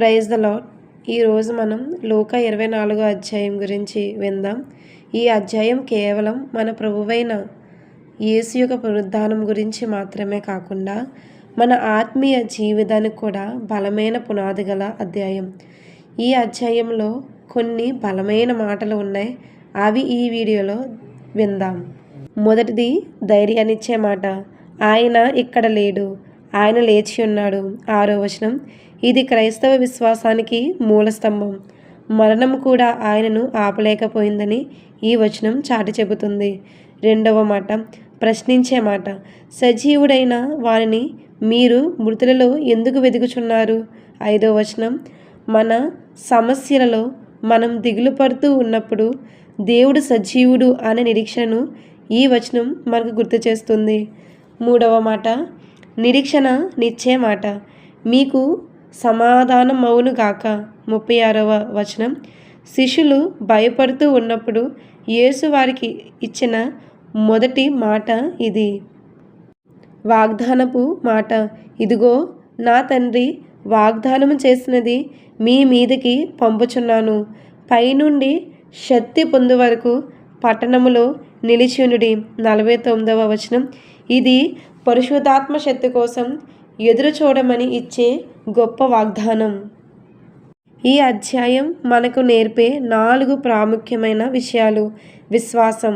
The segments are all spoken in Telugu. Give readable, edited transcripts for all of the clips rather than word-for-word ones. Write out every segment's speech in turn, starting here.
Praise the lord. ఈరోజు మనం లూకా 24వ అధ్యాయం గురించి విందాం. ఈ అధ్యాయం కేవలం మన ప్రభువైన యేసు యొక్క పునరుద్ధానం గురించి మాత్రమే కాకుండా మన ఆత్మీయ జీవితానికి కూడా బలమైన పునాది గల అధ్యాయం. ఈ అధ్యాయంలో కొన్ని బలమైన మాటలు ఉన్నాయి. అవి ఈ వీడియోలో విందాం. మొదటిది ధైర్యాన్నిచ్చే మాట. ఆయన ఇక్కడ లేడు, ఆయన లేచి ఉన్నాడు. 6వ వచనం. ఇది క్రైస్తవ విశ్వాసానికి మూలస్తంభం. మరణం కూడా ఆయనను ఆపలేకపోయిందని ఈ వచనం చాటి చెబుతుంది. 2వ మాట ప్రశ్నించే మాట. సజీవుడైన వారిని మీరు మృతులలో ఎందుకు వెతుకుచున్నారు? 5వ వచనం. మన సమస్యలలో మనం దిగులు పడుతూ ఉన్నప్పుడు దేవుడు సజీవుడు అనే నిరీక్షణను ఈ వచనం మనకు గుర్తు చేస్తుంది. 3వ మాట నిరీక్షణ నిచ్చే మాట. మీకు సమాధానం అవును గాక. 36వ వచనం. శిష్యులు భయపడుతూ ఉన్నప్పుడు యేసు వారికి ఇచ్చిన మొదటి మాట ఇది. వాగ్దానపు మాట. ఇదిగో నా తండ్రి వాగ్దానం చేసినది మీ మీదకి పంపుచున్నాను. పైనుండి శక్తి పొందు వరకు పట్టణములో నిలిచియుండుడి. 49వ వచనం. ఇది పరిశుద్ధాత్మ శక్తి కోసం ఎదురు చూడమని ఇచ్చే గొప్ప వాగ్దానం. ఈ అధ్యాయం మనకు నేర్పే 4 ప్రాముఖ్యమైన విషయాలు. విశ్వాసం,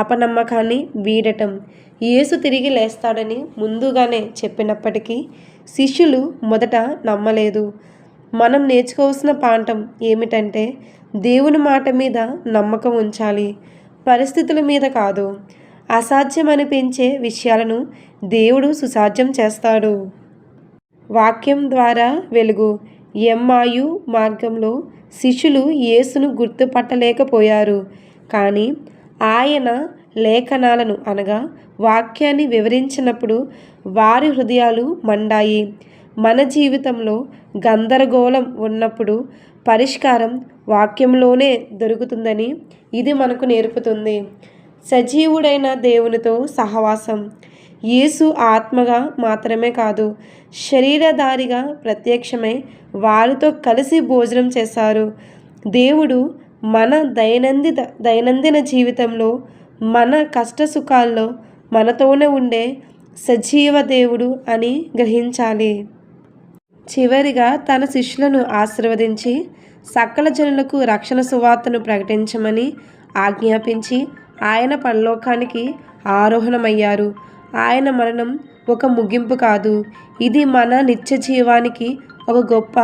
అపనమ్మకాన్ని వీడటం. యేసు తిరిగి లేస్తాడని ముందుగానే చెప్పినప్పటికీ శిష్యులు మొదట నమ్మలేదు. మనం నేర్చుకోవాల్సిన పాఠం ఏమిటంటే దేవుని మాట మీద నమ్మకం ఉంచాలి, పరిస్థితుల మీద కాదు. అసాధ్యమనిపించే విషయాలను దేవుడు సుసాధ్యం చేస్తాడు. వాక్యం ద్వారా వెలుగు. ఎమ్మాయు మార్గంలో శిష్యులు యేసును గుర్తుపట్టలేకపోయారు, కానీ ఆయన లేఖనాలను అనగా వాక్యాన్ని వివరించినప్పుడు వారి హృదయాలు మండాయి. మన జీవితంలో గందరగోళం ఉన్నప్పుడు పరిష్కారం వాక్యంలోనే దొరుకుతుందని ఇది మనకు నేర్పుతుంది. సజీవుడైన దేవునితో సహవాసం. యేసు ఆత్మగా మాత్రమే కాదు, శరీరధారిగా ప్రత్యక్షమై వారితో కలిసి భోజనం చేశారు. దేవుడు మన దైనందిన జీవితంలో, మన కష్టసుఖాల్లో మనతోనే ఉండే సజీవ దేవుడు అని గ్రహించాలి. చివరిగా తన శిష్యులను ఆశీర్వదించి సకల జనులకు రక్షణ సువార్తను ప్రకటించమని ఆజ్ఞాపించి ఆయన పరలోకానికి ఆరోహణమయ్యారు. ఆయన మరణం ఒక ముగింపు కాదు, ఇది మన నిత్య జీవానికి ఒక గొప్ప